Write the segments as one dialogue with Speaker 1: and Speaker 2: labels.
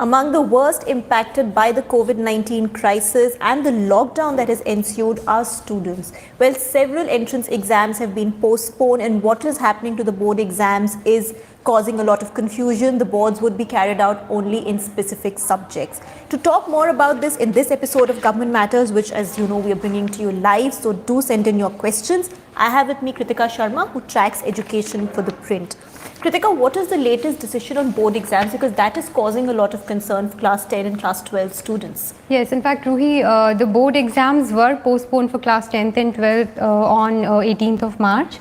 Speaker 1: Among the worst impacted by the COVID-19 crisis and the lockdown that has ensued are students. Well, several entrance exams have been postponed, and what is happening to the board exams is causing a lot of confusion. The boards would be carried out only in specific subjects. To talk more about this in this episode of Government Matters, which, as you know, we are bringing to you live, so do send in your questions. I have with me Kritika Sharma, who tracks education for ThePrint. Kritika, what is the latest decision on board exams? Because that is causing a lot of concern for class 10 and class 12 students.
Speaker 2: Yes, in fact, Ruhi, the board exams were postponed for class 10th and 12th on 18th of March.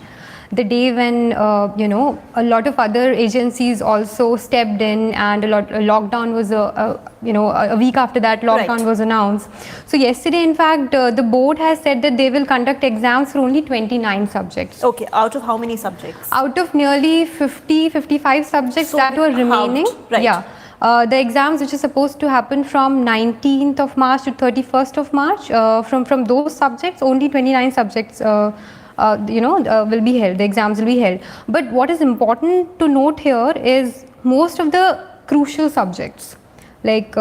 Speaker 2: The day when, a lot of other agencies also stepped in, and a lockdown was, a week after that lockdown was announced. So yesterday, in fact, the board has said that they will conduct exams for only 29 subjects.
Speaker 1: Okay, out of how many subjects?
Speaker 2: Out of nearly 55 subjects that were remaining.
Speaker 1: Right.
Speaker 2: Yeah. The exams which is supposed to happen from 19th of March to 31st of March, from those subjects, only 29 subjects will be held, the exams will be held. But what is important to note here is most of the crucial subjects like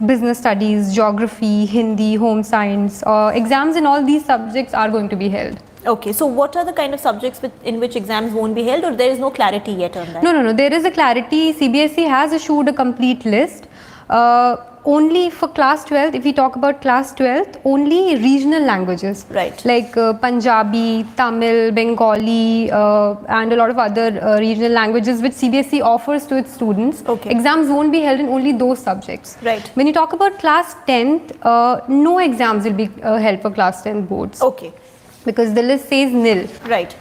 Speaker 2: business studies, geography, Hindi, home science, exams in all these subjects are going to be held.
Speaker 1: Okay, so what are the kind of subjects in which exams won't be held, or there is no clarity yet on that?
Speaker 2: No, there is a clarity. CBSE has issued a complete list. Only for class 12th, if we talk about class 12th, only regional languages.
Speaker 1: Right.
Speaker 2: Like Punjabi, Tamil, Bengali, and a lot of other regional languages which CBSE offers to its students.
Speaker 1: Okay.
Speaker 2: Exams won't be held in only those subjects.
Speaker 1: Right.
Speaker 2: When you talk about class 10th, no exams will be held for class 10 boards.
Speaker 1: Okay.
Speaker 2: Because the list says nil.
Speaker 1: Right.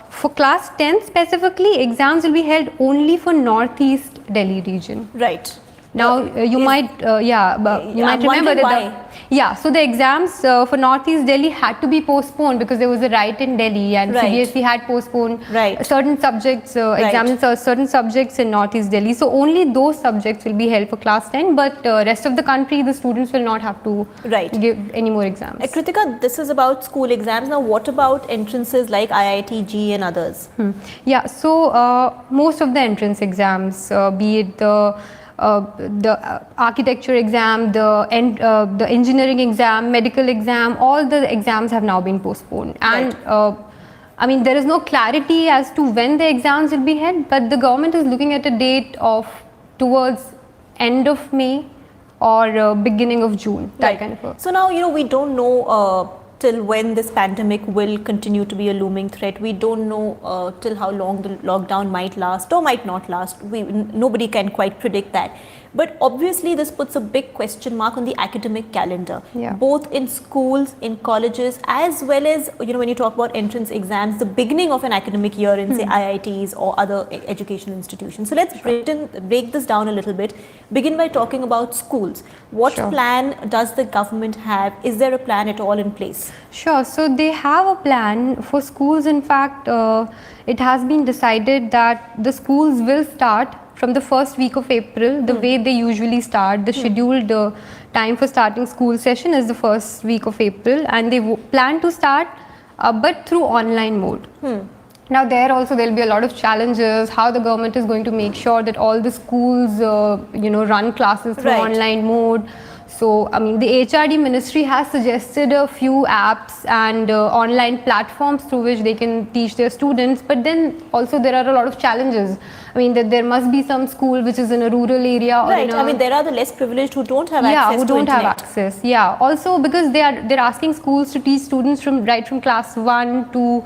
Speaker 2: For class 10 specifically, exams will be held only for Northeast Delhi region.
Speaker 1: Right.
Speaker 2: Now you might remember that so the exams for Northeast Delhi had to be postponed because there was a riot in Delhi, and CBSE had postponed certain subjects, exams in certain subjects in Northeast Delhi. So only those subjects will be held for class 10, but rest of the country, the students will not have to give any more exams.
Speaker 1: Kritika, this is about school exams. Now what about entrances like IIT, JEE and others?
Speaker 2: Yeah, so most of the entrance exams, be it the architecture exam, the engineering exam, medical exam, all the exams have now been postponed. And there is no clarity as to when the exams will be held, but the government is looking at a date of towards end of May or beginning of June. That kind of.
Speaker 1: So now, we don't know till when this pandemic will continue to be a looming threat. We don't know till how long the lockdown might last or might not last. Nobody can quite predict that. But obviously this puts a big question mark on the academic calendar, both in schools, in colleges, as well as, when you talk about entrance exams, the beginning of an academic year in say IITs or other educational institutions. So let's break this down a little bit. Begin by talking about schools. What plan does the government have? Is there a plan at all in place?
Speaker 2: Sure. So they have a plan for schools. In fact, it has been decided that the schools will start from the first week of April, the way they usually start. The scheduled time for starting school session is the first week of April, and they plan to start, but through online mode. Now there also there will be a lot of challenges, how the government is going to make sure that all the schools, run classes through online mode. So, the HRD ministry has suggested a few apps and online platforms through which they can teach their students, but then also there are a lot of challenges. That there must be some school which is in a rural area. Or
Speaker 1: there are the less privileged who don't have access to internet.
Speaker 2: Have access. Yeah, also because they're asking schools to teach students from class 1 to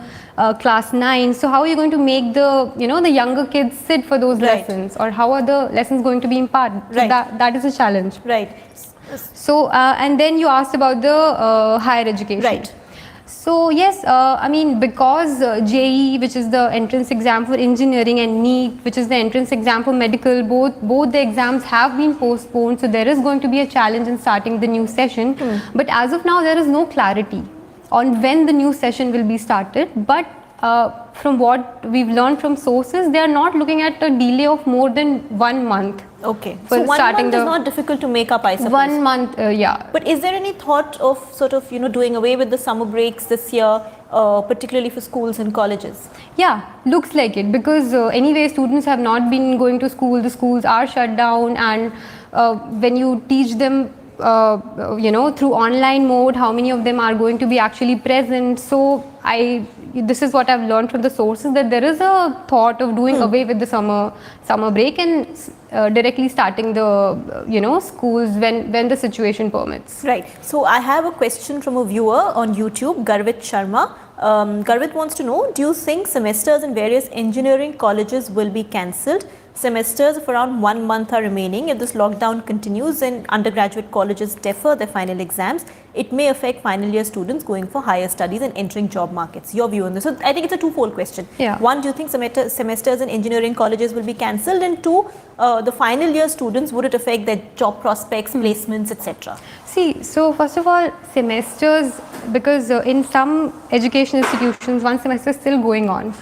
Speaker 2: class 9. So how are you going to make the younger kids sit for those lessons, or how are the lessons going to be imparted? So that is a challenge.
Speaker 1: Right.
Speaker 2: So and then you asked about the higher education.
Speaker 1: Right.
Speaker 2: So yes, because JEE, which is the entrance exam for engineering, and NEET, which is the entrance exam for medical, both the exams have been postponed. So there is going to be a challenge in starting the new session. But as of now, there is no clarity on when the new session will be started. But from what we've learned from sources, they are not looking at a delay of more than 1 month.
Speaker 1: Okay. So 1 month is not difficult to make up, I suppose.
Speaker 2: 1 month, yeah.
Speaker 1: But is there any thought of doing away with the summer breaks this year, particularly for schools and colleges?
Speaker 2: Yeah, looks like it, because anyway students have not been going to school, the schools are shut down, and when you teach them through online mode, how many of them are going to be actually present. So this is what I've learned from the sources, that there is a thought of doing away with the summer break and directly starting the schools when the situation permits.
Speaker 1: Right. So I have a question from a viewer on YouTube, Garvit Sharma. Garvit wants to know, do you think semesters in various engineering colleges will be cancelled? Semesters of around 1 month are remaining. If this lockdown continues and undergraduate colleges defer their final exams, it may affect final year students going for higher studies and entering job markets. Your view on this? So I think it's a twofold question.
Speaker 2: Yeah.
Speaker 1: One, do you think semesters in engineering colleges will be cancelled? And two, the final year students, would it affect their job prospects, placements, etc.?
Speaker 2: See, so first of all, semesters, because in some education institutions, one semester is still going on.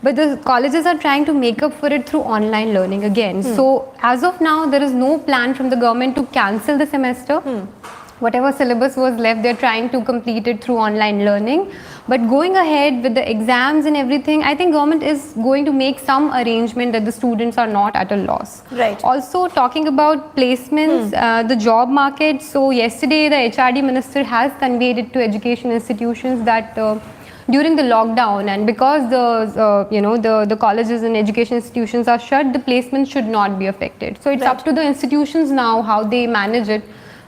Speaker 2: But the colleges are trying to make up for it through online learning again. So as of now, there is no plan from the government to cancel the semester. Whatever syllabus was left, they're trying to complete it through online learning. But going ahead with the exams and everything, I think government is going to make some arrangement that the students are not at a loss.
Speaker 1: Right.
Speaker 2: Also, talking about placements, the job market. So yesterday, the HRD minister has conveyed it to education institutions that during the lockdown, and because the colleges and education institutions are shut, the placements should not be affected. So it's up to the institutions now how they manage it.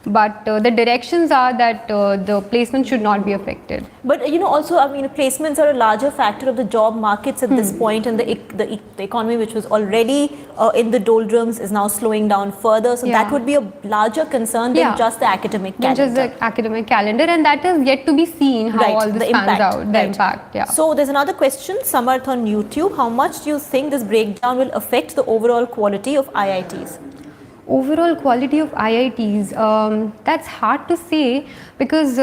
Speaker 2: But the directions are that the placement should not be affected.
Speaker 1: But also, I mean, placements are a larger factor of the job markets at this point, and the economy, which was already in the doldrums, is now slowing down further. So that would be a larger concern than just the academic calendar.
Speaker 2: Just the academic calendar, and that is yet to be seen how all this pans out. The impact, yeah.
Speaker 1: So there's another question, Samarth on YouTube. How much do you think this breakdown will affect the overall quality of IITs?
Speaker 2: Overall quality of IITs, that's hard to say, because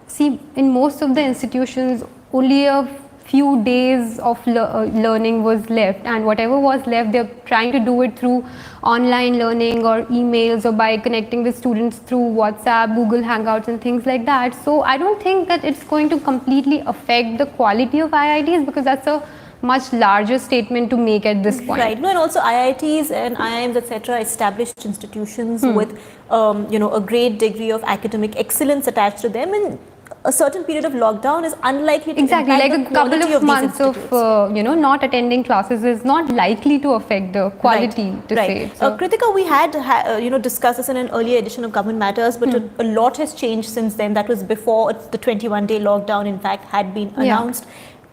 Speaker 2: see, in most of the institutions only a few days of learning was left, and whatever was left, they're trying to do it through online learning or emails or by connecting with students through WhatsApp, Google Hangouts and things like that. So I don't think that it's going to completely affect the quality of IITs, because that's a much larger statement to make at this point.
Speaker 1: Right. No, and also IITs and IIMs, etc., established institutions with a great degree of academic excellence attached to them, and a certain period of lockdown is unlikely to impact
Speaker 2: like
Speaker 1: the
Speaker 2: a couple
Speaker 1: quality
Speaker 2: of months
Speaker 1: these
Speaker 2: of not attending classes is not likely to affect the quality, to say. So
Speaker 1: Kritika, we had discussed this in an earlier edition of Government Matters, but a lot has changed since then. That was before the 21-day lockdown, in fact, had been announced.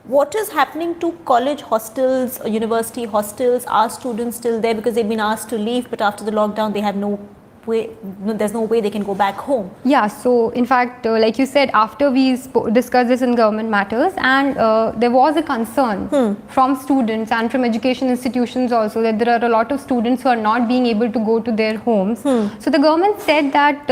Speaker 1: What is happening to college hostels, university hostels? Are students still there because they've been asked to leave, but after the lockdown they have no way, there's no way they can go back home?
Speaker 2: Yeah, so in fact, like you said, after we discussed this in Government Matters, and there was a concern from students and from education institutions also, that there are a lot of students who are not being able to go to their homes. So the government said that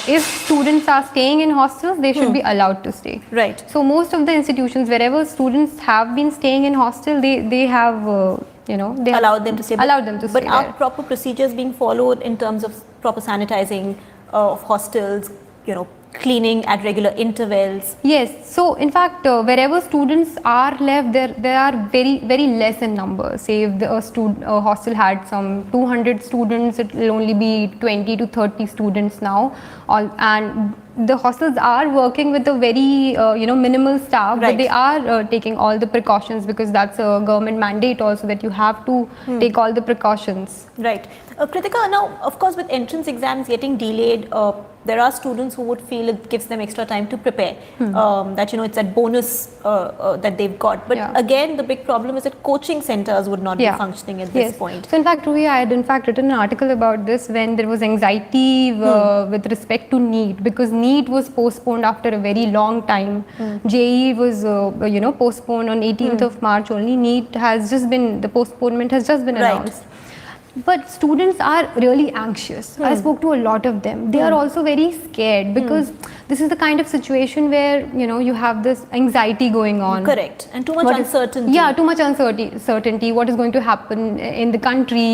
Speaker 2: if students are staying in hostels, they should be allowed to stay.
Speaker 1: Right.
Speaker 2: So most of the institutions, wherever students have been staying in hostel, they have they
Speaker 1: allowed them to stay.
Speaker 2: But
Speaker 1: are proper procedures being followed in terms of proper sanitizing of hostels, cleaning at regular intervals?
Speaker 2: Yes. So in fact, wherever students are left, there are very, very less in numbers. Say if a hostel had some 200 students, it will only be 20 to 30 students now. And the hostels are working with a very minimal staff, but they are taking all the precautions, because that's a government mandate also, that you have to take all the precautions.
Speaker 1: Right. Kritika, now of course with entrance exams getting delayed, there are students who would feel it gives them extra time to prepare, that it's that bonus that they've got. But again, the big problem is that coaching centers would not be functioning at this point.
Speaker 2: So in fact, Ruhi, I had in fact written an article about this when there was anxiety with respect to NEET, because NEET was postponed after a very long time. JEE was postponed on 18th of March only. NEET has just been, the postponement has just been announced. But students are really anxious. I spoke to a lot of them. They are also very scared, because this is the kind of situation where, you know, you have this anxiety going on.
Speaker 1: Correct. And too much uncertainty.
Speaker 2: Too much uncertainty. What is going to happen in the country?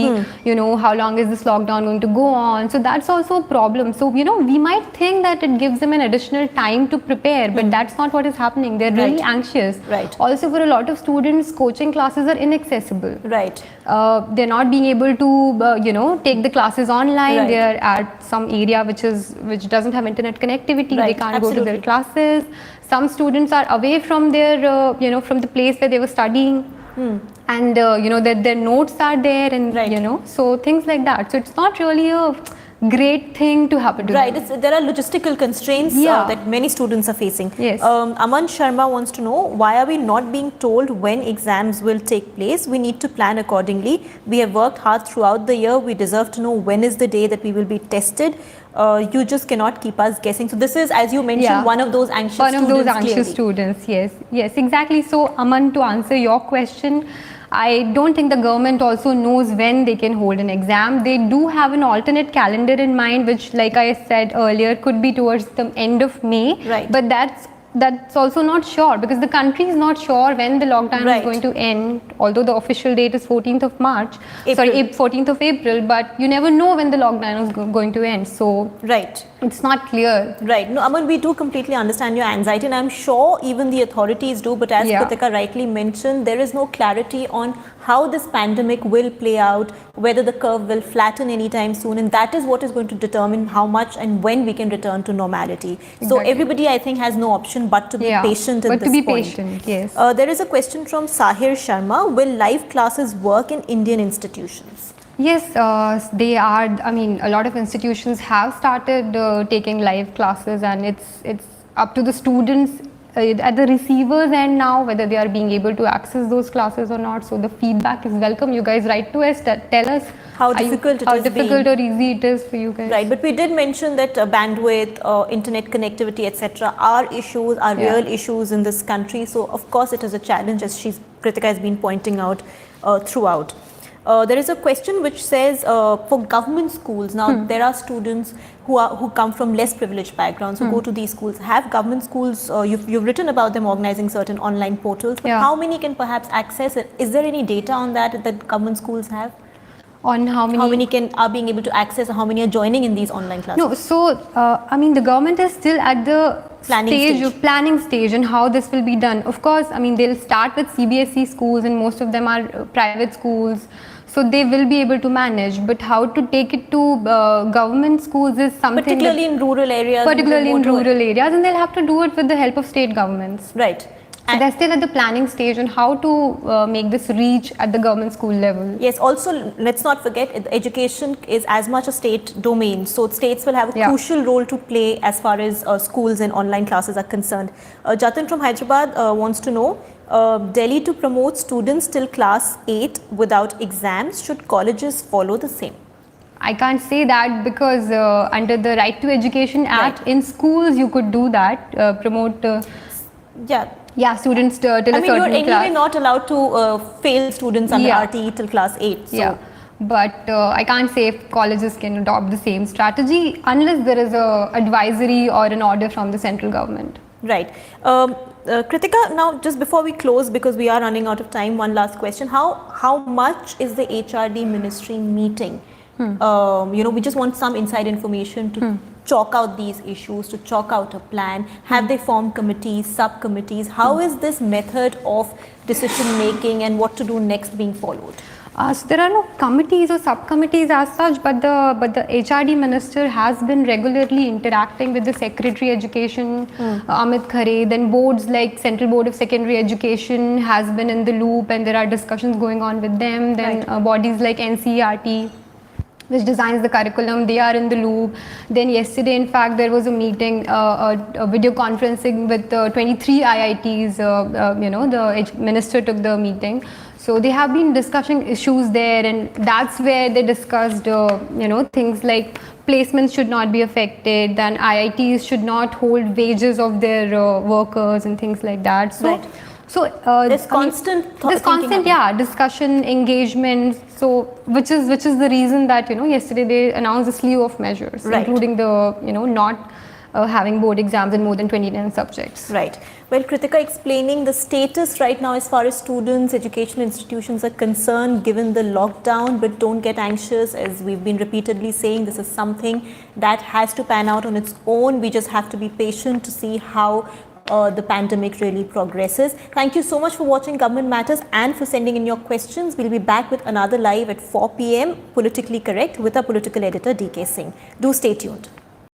Speaker 2: You know, how long is this lockdown going to go on? So that's also a problem. So, you know, we might think that it gives them an additional time to prepare, but that's not what is happening. They're really anxious.
Speaker 1: Right.
Speaker 2: Also, for a lot of students, coaching classes are inaccessible.
Speaker 1: Right.
Speaker 2: They're not being able to, you know, take the classes online.
Speaker 1: Right.
Speaker 2: They're at some area which doesn't have internet connectivity.
Speaker 1: Right.
Speaker 2: They can't go to their classes. Some students are away from their, you know, from the place where they were studying. And, you know, their notes are there, and, you know, so things like that. So it's not really a great thing to happen to them.
Speaker 1: There are logistical constraints that many students are facing.
Speaker 2: Yes.
Speaker 1: Aman Sharma wants to know, why are we not being told when exams will take place? We need to plan accordingly. We have worked hard throughout the year. We deserve to know when is the day that we will be tested. You just cannot keep us guessing. So this is, as you mentioned, one of those anxious students.
Speaker 2: One of those anxious students, yes. Yes, exactly. So, Aman, to answer your question, I don't think the government also knows when they can hold an exam. They do have an alternate calendar in mind, which, like I said earlier, could be towards the end of May.
Speaker 1: Right.
Speaker 2: But that's also not sure, because the country is not sure when the lockdown is going to end, although the official date is 14th of March. Sorry, 14th of April, but you never know when the lockdown is going to end. So it's not clear.
Speaker 1: Right. No, Aman, we do completely understand your anxiety, and I'm sure even the authorities do, but as Kritika rightly mentioned, there is no clarity on how this pandemic will play out, whether the curve will flatten anytime soon, and that is what is going to determine how much and when we can return to normality. Exactly. So everybody, I think, has no option but to be patient at this point. But to be patient,
Speaker 2: yes.
Speaker 1: There is a question from Sahir Sharma. Will live classes work in Indian institutions?
Speaker 2: Yes, they are. I mean, a lot of institutions have started taking live classes, and it's up to the students at the receivers end now whether they are being able to access those classes or not. So the feedback is welcome. You guys write to us, tell us
Speaker 1: how difficult
Speaker 2: or easy it is for you guys.
Speaker 1: Right, but we did mention that bandwidth, internet connectivity, etc. are issues, are real issues in this country. So of course it is a challenge, as Kritika has been pointing out throughout. There is a question which says for government schools, now there are students who come from less privileged backgrounds who go to these schools. Have government schools, you've written about them organizing certain online portals, but how many can perhaps access it? Is there any data on that government schools have?
Speaker 2: On how many
Speaker 1: are being able to access, or how many are joining in these online classes?
Speaker 2: No, so I mean, the government is still at the planning stage and how this will be done. Of course, I mean, they'll start with CBSE schools, and most of them are private schools, so they will be able to manage. But how to take it to government schools is something
Speaker 1: particularly in rural areas.
Speaker 2: And they'll have to do it with the help of state governments.
Speaker 1: Right.
Speaker 2: So they're still at the planning stage on how to make this reach at the government school level.
Speaker 1: Yes, also let's not forget, education is as much a state domain. So states will have a crucial role to play as far as schools and online classes are concerned. Jatin from Hyderabad wants to know, Delhi to promote students till class 8 without exams, should colleges follow the same?
Speaker 2: I can't say that, because under the Right to Education Act, in schools you could do that, promote students till a certain class.
Speaker 1: You're anyway not allowed to fail students under RTE till class 8. So.
Speaker 2: But I can't say if colleges can adopt the same strategy unless there is a advisory or an order from the central government.
Speaker 1: Right. Kritika, now just before we close, because we are running out of time, one last question. How much is the HRD ministry meeting? We just want some inside information to chalk out these issues, to chalk out a plan. Have they formed committees, subcommittees? How is this method of decision making and what to do next being followed?
Speaker 2: So there are no committees or subcommittees as such, but the HRD minister has been regularly interacting with the Secretary Education, Amit Khare. Then boards like Central Board of Secondary Education has been in the loop, and there are discussions going on with them. Then bodies like NCERT, which designs the curriculum, they are in the loop. Then yesterday, in fact, there was a meeting, a video conferencing with 23 IITs. The minister took the meeting. So they have been discussing issues there, and that's where they discussed, things like placements should not be affected, then IITs should not hold wages of their workers and things like that. So,
Speaker 1: there's constant
Speaker 2: discussion, engagement. So, which is the reason that yesterday they announced a slew of measures, including the not having board exams in more than 29 subjects.
Speaker 1: Right. Well, Kritika explaining the status right now as far as students, educational institutions are concerned given the lockdown, but don't get anxious. As we've been repeatedly saying, this is something that has to pan out on its own. We just have to be patient to see how the pandemic really progresses. Thank you so much for watching Government Matters and for sending in your questions. We'll be back with another live at 4 p.m. Politically Correct with our political editor DK Singh. Do stay tuned.